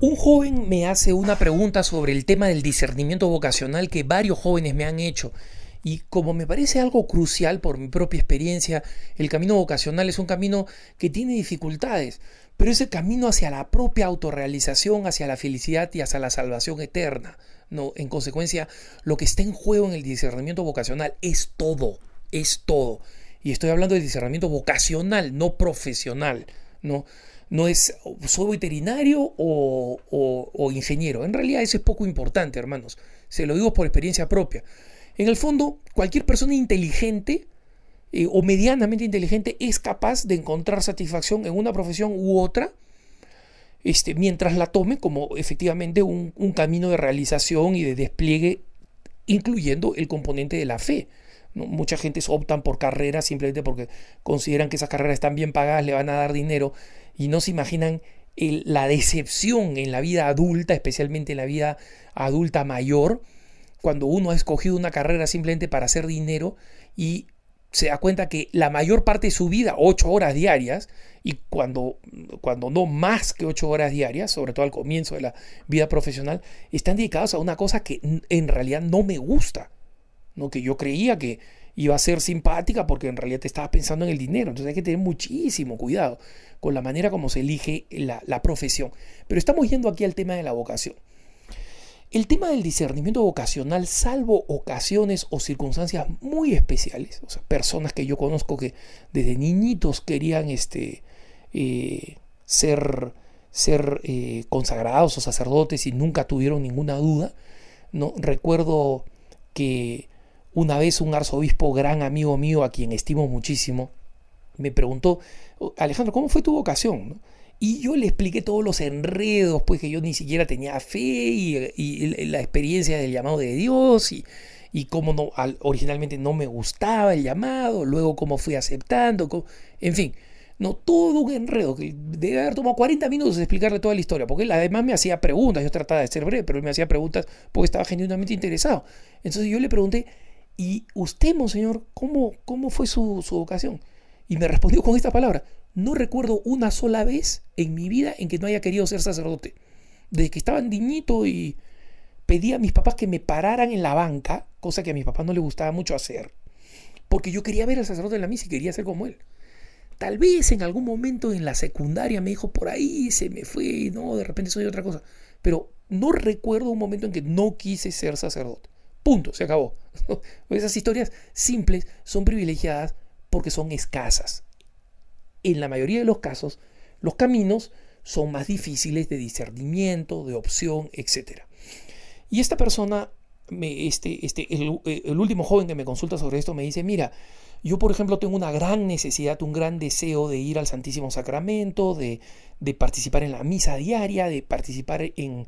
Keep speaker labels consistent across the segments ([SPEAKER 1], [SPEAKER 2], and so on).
[SPEAKER 1] Un joven me hace una pregunta sobre el tema del discernimiento vocacional que varios jóvenes me han hecho. Y como me parece algo crucial por mi propia experiencia, el camino vocacional es un camino que tiene dificultades, pero es el camino hacia la propia autorrealización, hacia la felicidad y hacia la salvación eterna. No, en consecuencia, lo que está en juego en el discernimiento vocacional es todo, es todo. Y estoy hablando del discernimiento vocacional, no profesional, ¿no? No es soy veterinario o ingeniero. En realidad eso es poco importante, hermanos. Se lo digo por experiencia propia. En el fondo, cualquier persona inteligente o medianamente inteligente es capaz de encontrar satisfacción en una profesión u otra, mientras la tome como efectivamente un camino de realización y de despliegue, incluyendo el componente de la fe. ¿No? Mucha gente optan por carreras simplemente porque consideran que esas carreras están bien pagadas, le van a dar dinero y no se imaginan la decepción en la vida adulta, especialmente en la vida adulta mayor, cuando uno ha escogido una carrera simplemente para hacer dinero y se da cuenta que la mayor parte de su vida, 8 horas diarias, y cuando no más que 8 horas diarias, sobre todo al comienzo de la vida profesional, están dedicados a una cosa que en realidad no me gusta, ¿no? Que yo creía que iba a ser simpática porque en realidad te estaba pensando en el dinero. Entonces hay que tener muchísimo cuidado con la manera como se elige la profesión. Pero estamos yendo aquí al tema de la vocación. El tema del discernimiento vocacional, salvo ocasiones o circunstancias muy especiales, o sea, personas que yo conozco que desde niñitos querían ser consagrados o sacerdotes y nunca tuvieron ninguna duda, ¿no? Recuerdo que una vez un arzobispo, gran amigo mío, a quien estimo muchísimo, me preguntó: Alejandro, ¿cómo fue tu vocación? ¿No? Y yo le expliqué todos los enredos, pues que yo ni siquiera tenía fe y la experiencia del llamado de Dios y cómo no, originalmente no me gustaba el llamado, luego cómo fui aceptando, en fin, no, todo un enredo que debe haber tomado 40 minutos de explicarle toda la historia, porque él además me hacía preguntas, yo trataba de ser breve, pero él me hacía preguntas porque estaba genuinamente interesado. Entonces yo le pregunté: ¿y usted, monseñor, cómo fue su vocación? Y me respondió con esta palabra: no recuerdo una sola vez en mi vida en que no haya querido ser sacerdote. Desde que estaba niñito y pedía a mis papás que me pararan en la banca, cosa que a mis papás no les gustaba mucho hacer, porque yo quería ver al sacerdote en la misa y quería ser como él. Tal vez en algún momento en la secundaria me dijo: por ahí se me fue, no, de repente soy otra cosa. Pero no recuerdo un momento en que no quise ser sacerdote. Punto, se acabó. Esas historias simples son privilegiadas porque son escasas. En la mayoría de los casos, los caminos son más difíciles de discernimiento, de opción, etc. Y esta persona, el último joven que me consulta sobre esto, me dice: mira, yo por ejemplo tengo una gran necesidad, un gran deseo de ir al Santísimo Sacramento, de participar en la misa diaria, de participar en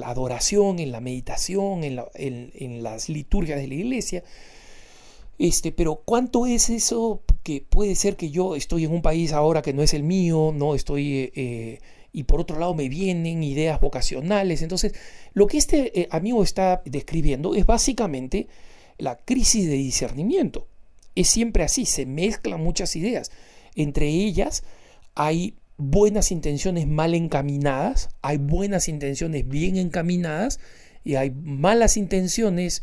[SPEAKER 1] la adoración, en la meditación, en las liturgias de la iglesia. Pero ¿cuánto es eso? Que puede ser que yo estoy en un país ahora que no es el mío, no estoy, y por otro lado me vienen ideas vocacionales. Entonces, lo que este amigo está describiendo es básicamente la crisis de discernimiento. Es siempre así, se mezclan muchas ideas. Entre ellas hay buenas intenciones mal encaminadas, hay buenas intenciones bien encaminadas y hay malas intenciones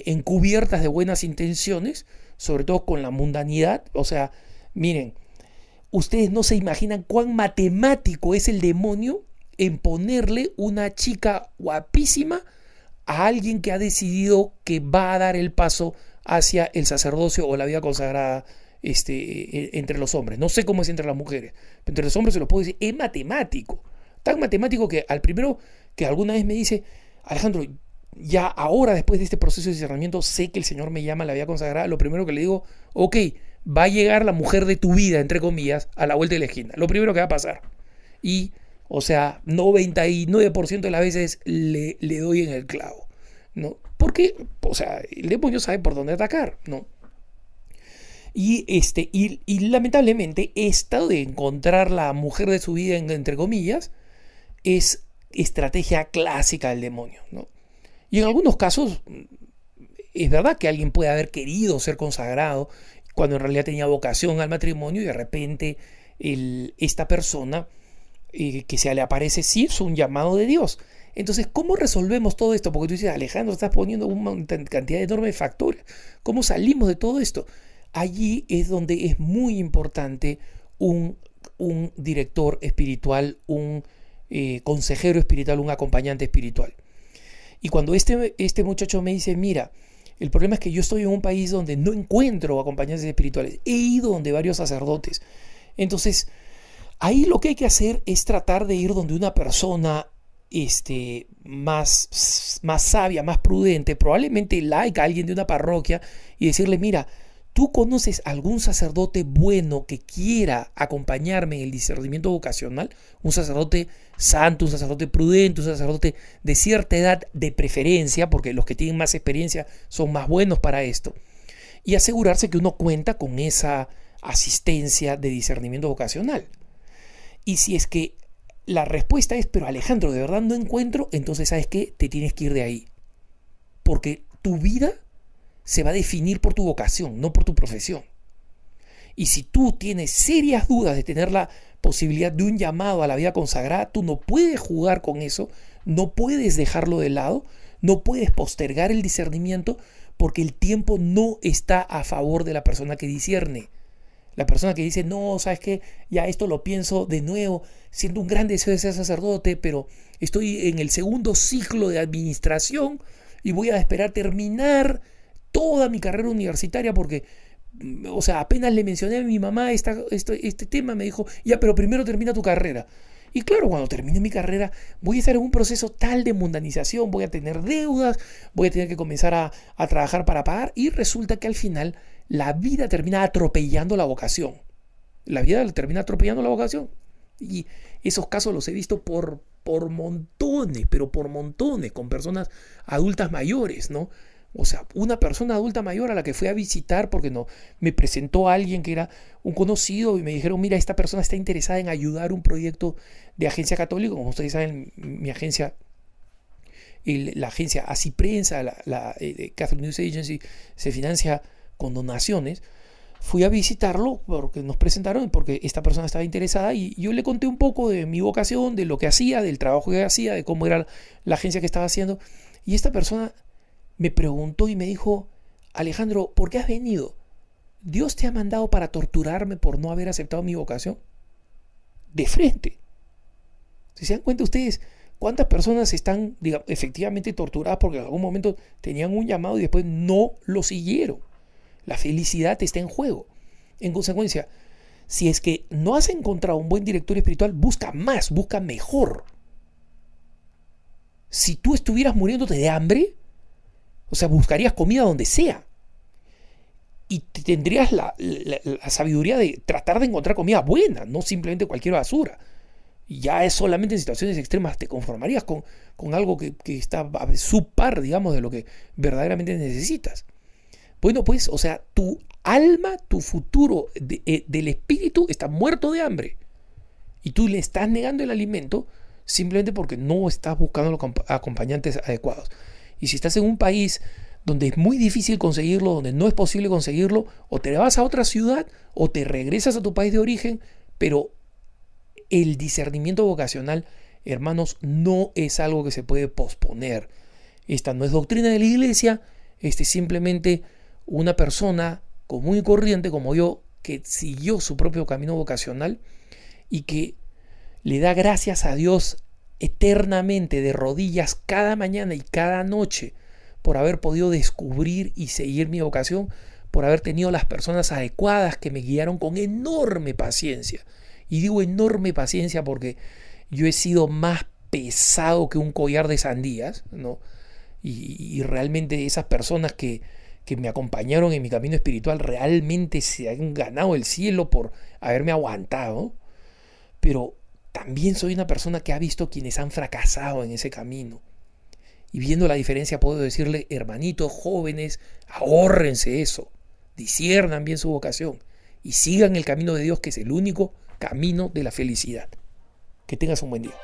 [SPEAKER 1] encubiertas de buenas intenciones, sobre todo con la mundanidad. O sea, miren, ustedes no se imaginan cuán matemático es el demonio en ponerle una chica guapísima a alguien que ha decidido que va a dar el paso hacia el sacerdocio o la vida consagrada entre los hombres. No sé cómo es entre las mujeres, pero entre los hombres se lo puedo decir, es matemático. Tan matemático que al primero que alguna vez me dice: Alejandro, ya ahora después de este proceso de discernimiento sé que el Señor me llama a la vida consagrada, lo primero que le digo: ok, va a llegar la mujer de tu vida, entre comillas, a la vuelta de la esquina. Lo primero que va a pasar. Y, o sea, 99% de las veces le doy en el clavo, ¿no? Porque, o sea, el demonio sabe por dónde atacar, ¿no? Y lamentablemente esto de encontrar la mujer de su vida, entre comillas, es estrategia clásica del demonio, ¿no? Y en algunos casos es verdad que alguien puede haber querido ser consagrado cuando en realidad tenía vocación al matrimonio y de repente esta persona que se le aparece, sí es un llamado de Dios. Entonces, ¿cómo resolvemos todo esto? Porque tú dices, Alejandro, estás poniendo una cantidad enorme de factores. ¿Cómo salimos de todo esto? Allí es donde es muy importante un director espiritual, un consejero espiritual, un acompañante espiritual. Y cuando este muchacho me dice, mira, el problema es que yo estoy en un país donde no encuentro acompañantes espirituales. He ido donde varios sacerdotes. Entonces, ahí lo que hay que hacer es tratar de ir donde una persona más sabia, más prudente, probablemente laica, alguien de una parroquia, y decirle, mira, ¿tú conoces algún sacerdote bueno que quiera acompañarme en el discernimiento vocacional? Un sacerdote santo, un sacerdote prudente, un sacerdote de cierta edad de preferencia, porque los que tienen más experiencia son más buenos para esto. Y asegurarse que uno cuenta con esa asistencia de discernimiento vocacional. Y si es que la respuesta es, pero Alejandro, de verdad no encuentro, entonces ¿sabes qué? Te tienes que ir de ahí. Porque tu vida se va a definir por tu vocación, no por tu profesión. Y si tú tienes serias dudas de tener la posibilidad de un llamado a la vida consagrada, tú no puedes jugar con eso, no puedes dejarlo de lado, no puedes postergar el discernimiento, porque el tiempo no está a favor de la persona que discierne. La persona que dice, no, ¿sabes qué? Ya esto lo pienso de nuevo, siento un gran deseo de ser sacerdote, pero estoy en el segundo ciclo de administración y voy a esperar terminar toda mi carrera universitaria porque, o sea, apenas le mencioné a mi mamá este tema, me dijo, ya, pero primero termina tu carrera. Y claro, cuando termine mi carrera voy a estar en un proceso tal de mundanización, voy a tener deudas, voy a tener que comenzar a trabajar para pagar y resulta que al final la vida termina atropellando la vocación. La vida termina atropellando la vocación. Y esos casos los he visto por montones, pero por montones, con personas adultas mayores, ¿no? O sea, una persona adulta mayor a la que fui a visitar porque no me presentó a alguien que era un conocido y me dijeron, mira, esta persona está interesada en ayudar un proyecto de agencia católica. Como ustedes saben, mi agencia, la agencia Así Prensa, la Catholic News Agency, se financia con donaciones. Fui a visitarlo porque nos presentaron, porque esta persona estaba interesada y yo le conté un poco de mi vocación, de lo que hacía, del trabajo que hacía, de cómo era la agencia que estaba haciendo. Y esta persona me preguntó y me dijo, Alejandro, ¿por qué has venido? ¿Dios te ha mandado para torturarme por no haber aceptado mi vocación? De frente. Si se dan cuenta ustedes, ¿cuántas personas están, digamos, efectivamente torturadas porque en algún momento tenían un llamado y después no lo siguieron? La felicidad está en juego. En consecuencia, si es que no has encontrado un buen director espiritual, busca más, busca mejor. Si tú estuvieras muriéndote de hambre, o sea, buscarías comida donde sea. Y tendrías la sabiduría de tratar de encontrar comida buena, no simplemente cualquier basura. Y ya es solamente en situaciones extremas te conformarías con algo que está subpar, digamos, de lo que verdaderamente necesitas. Bueno, pues, o sea, tu alma, tu futuro del espíritu está muerto de hambre. Y tú le estás negando el alimento simplemente porque no estás buscando los acompañantes adecuados. Y si estás en un país donde es muy difícil conseguirlo, donde no es posible conseguirlo, o te vas a otra ciudad o te regresas a tu país de origen, pero el discernimiento vocacional, hermanos, no es algo que se puede posponer. Esta no es doctrina de la iglesia, es simplemente una persona común y corriente como yo que siguió su propio camino vocacional y que le da gracias a Dios eternamente de rodillas cada mañana y cada noche por haber podido descubrir y seguir mi vocación, por haber tenido las personas adecuadas que me guiaron con enorme paciencia. Y digo enorme paciencia porque yo he sido más pesado que un collar de sandías, ¿no? Y realmente esas personas que me acompañaron en mi camino espiritual realmente se han ganado el cielo por haberme aguantado. Pero también soy una persona que ha visto quienes han fracasado en ese camino. Y viendo la diferencia puedo decirle, hermanitos jóvenes, ahórrense eso, disciernan bien su vocación y sigan el camino de Dios, que es el único camino de la felicidad. Que tengas un buen día.